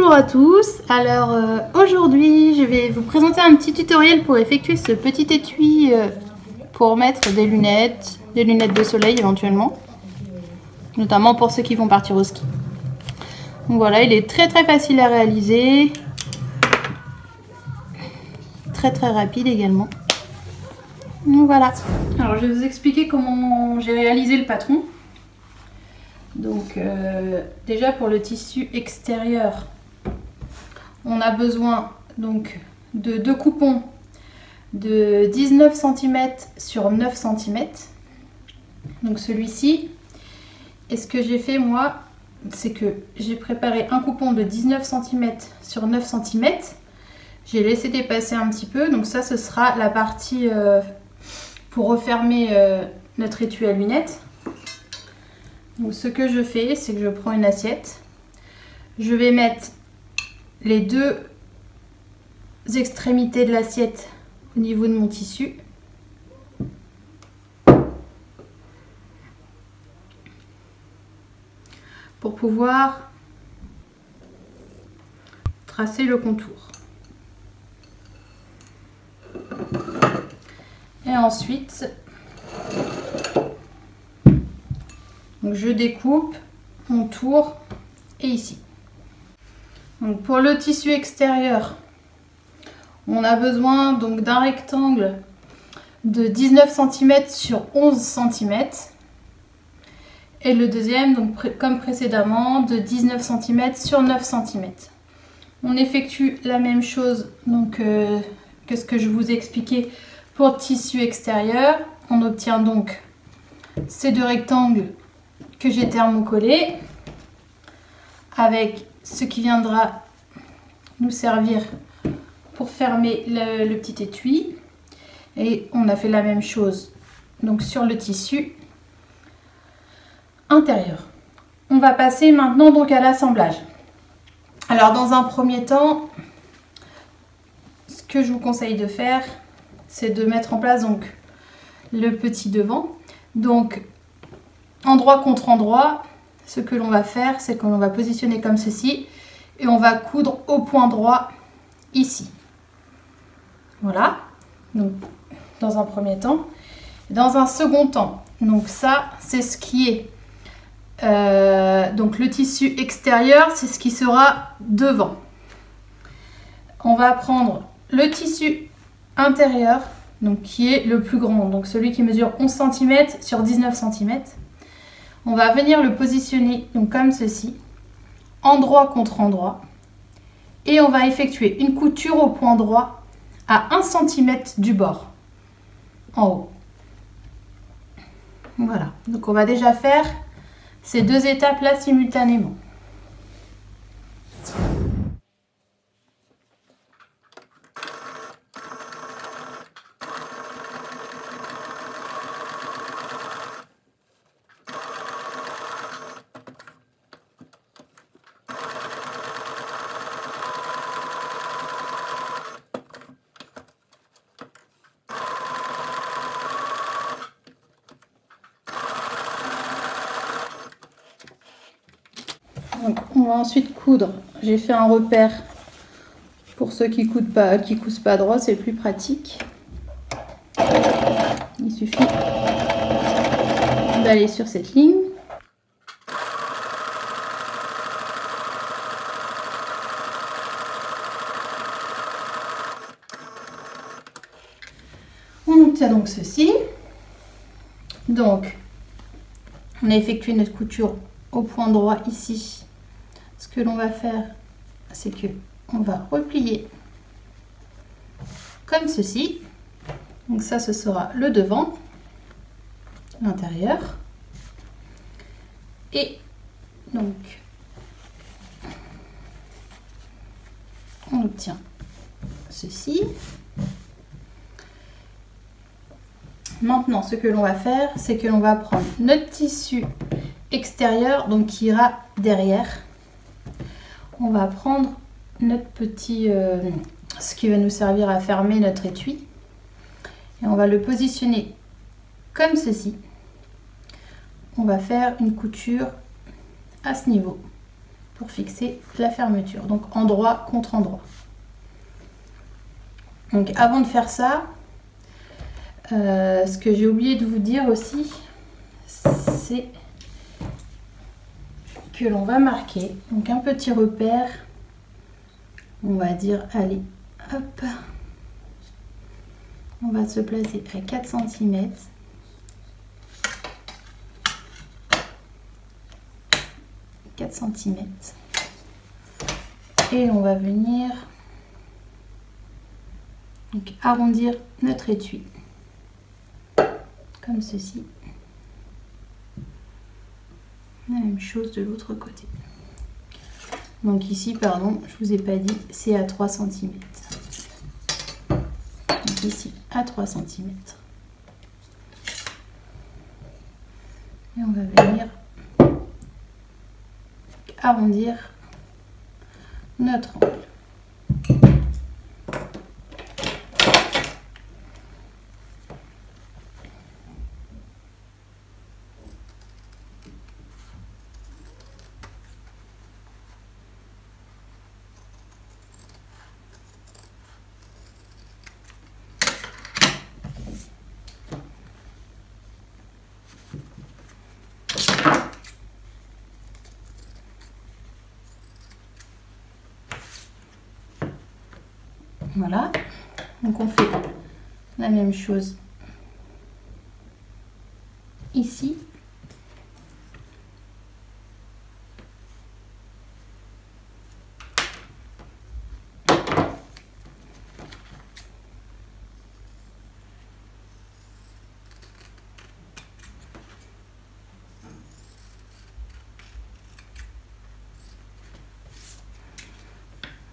Bonjour à tous, alors aujourd'hui je vais vous présenter un petit tutoriel pour effectuer ce petit étui pour mettre des lunettes de soleil éventuellement, notamment pour ceux qui vont partir au ski. Donc voilà, il est très facile à réaliser, très rapide également. Donc voilà, alors je vais vous expliquer comment j'ai réalisé le patron. Donc déjà pour le tissu extérieur, on a besoin donc de deux coupons de 19 cm sur 9 cm. Donc celui-ci, et ce que j'ai fait moi, c'est que j'ai préparé un coupon de 19 cm sur 9 cm. J'ai laissé dépasser un petit peu, donc ça ce sera la partie pour refermer notre étui à lunettes. Donc ce que je fais, c'est que je prends une assiette, je vais mettre les deux extrémités de l'assiette au niveau de mon tissu. Pour pouvoir tracer le contour. Et ensuite, donc je découpe mon tour et ici. Donc pour le tissu extérieur, on a besoin donc d'un rectangle de 19 cm sur 11 cm. Et le deuxième, donc comme précédemment, de 19 cm sur 9 cm. On effectue la même chose donc, que ce que je vous ai expliqué pour le tissu extérieur. On obtient donc ces deux rectangles que j'ai thermocollés avec ce qui viendra nous servir pour fermer le petit étui. Et on a fait la même chose donc sur le tissu intérieur. On va passer maintenant donc à l'assemblage. Alors dans un premier temps, ce que je vous conseille de faire, c'est de mettre en place donc le petit devant. Donc endroit contre endroit, ce que l'on va faire, c'est qu'on va positionner comme ceci et on va coudre au point droit ici. Voilà, donc dans un premier temps. Dans un second temps, donc ça c'est ce qui est donc le tissu extérieur, c'est ce qui sera devant. On va prendre le tissu intérieur, donc qui est le plus grand, donc celui qui mesure 11 cm sur 19 cm. On va venir le positionner donc comme ceci, endroit contre endroit, et on va effectuer une couture au point droit à 1 cm du bord, en haut. Voilà, donc on va déjà faire ces deux étapes là simultanément. Donc, on va ensuite coudre. J'ai fait un repère pour ceux qui cousent pas droit, c'est plus pratique. Il suffit d'aller sur cette ligne. On obtient donc ceci. Donc, on a effectué notre couture au point droit ici. Ce que l'on va faire, c'est que on va replier comme ceci. Donc ça, ce sera le devant, l'intérieur. Et donc, on obtient ceci. Maintenant, ce que l'on va faire, c'est que l'on va prendre notre tissu extérieur, donc qui ira derrière. On va prendre notre petit, ce qui va nous servir à fermer notre étui. Et on va le positionner comme ceci. On va faire une couture à ce niveau pour fixer la fermeture. Donc endroit contre endroit. Donc avant de faire ça, ce que j'ai oublié de vous dire aussi, c'est que l'on va marquer donc un petit repère. On va dire, allez, hop, on va se placer à 4 cm. Et on va venir donc arrondir notre étui comme ceci. La même chose de l'autre côté. Donc ici, pardon, je vous ai pas dit, c'est à 3 cm. Donc ici à 3 cm. Et on va venir arrondir notre angle. Voilà, donc on fait la même chose ici.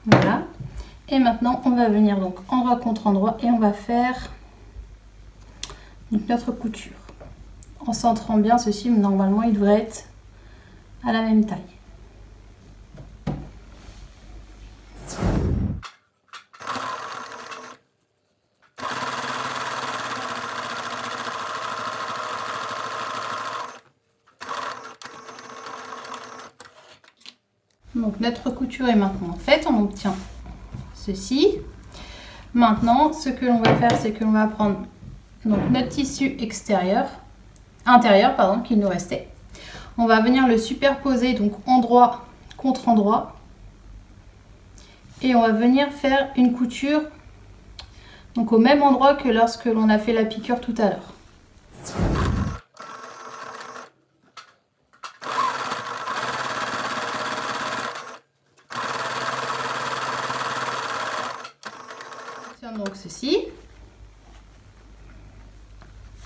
Voilà. Et maintenant, on va venir donc endroit contre endroit et on va faire donc notre couture. En centrant bien ceci, normalement il devrait être à la même taille. Donc notre couture est maintenant faite, on obtient ceci. Maintenant, ce que l'on va faire, c'est que l'on va prendre donc notre tissu intérieur, pardon, qu'il nous restait. On va venir le superposer donc endroit contre endroit et on va venir faire une couture donc au même endroit que lorsque l'on a fait la piqûre tout à l'heure. Donc ceci.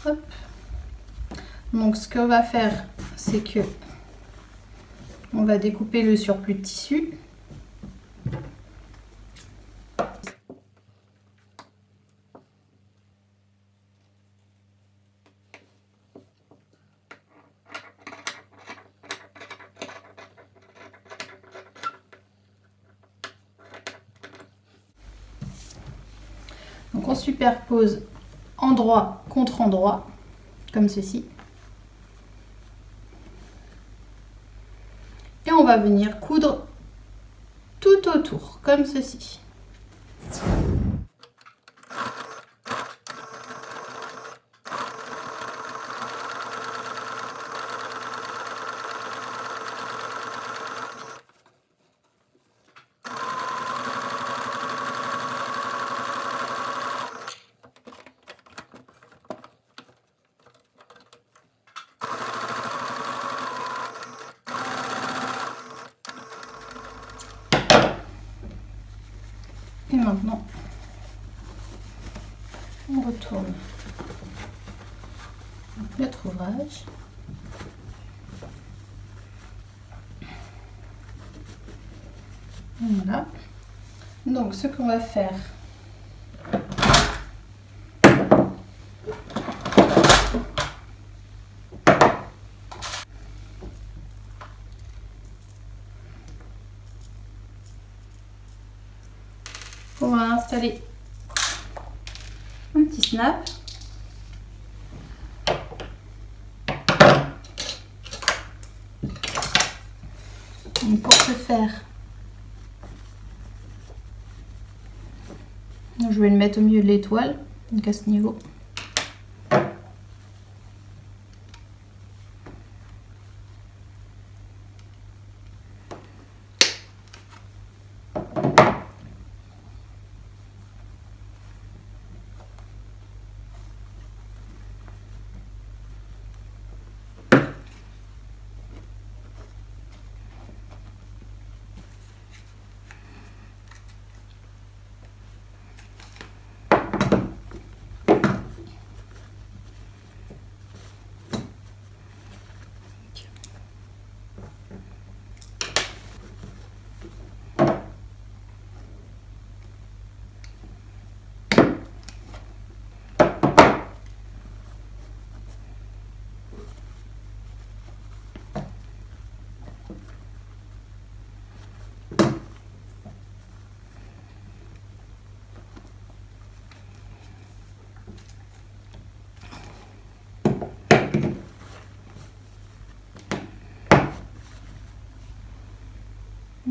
Hop. Donc ce qu'on va faire, c'est que on va découper le surplus de tissu. Donc on superpose endroit contre endroit, comme ceci. Et on va venir coudre tout autour, comme ceci. Et maintenant, on retourne notre ouvrage. Voilà. Donc, ce qu'on va faire, on va installer un petit snap. Donc pour ce faire, je vais le mettre au milieu de l'étoile, donc à ce niveau.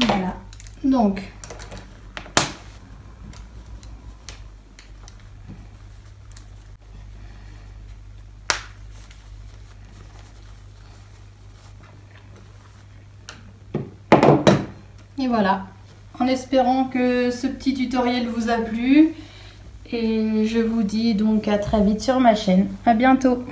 Voilà, donc et voilà, en espérant que ce petit tutoriel vous a plu, et je vous dis donc à très vite sur ma chaîne. À bientôt.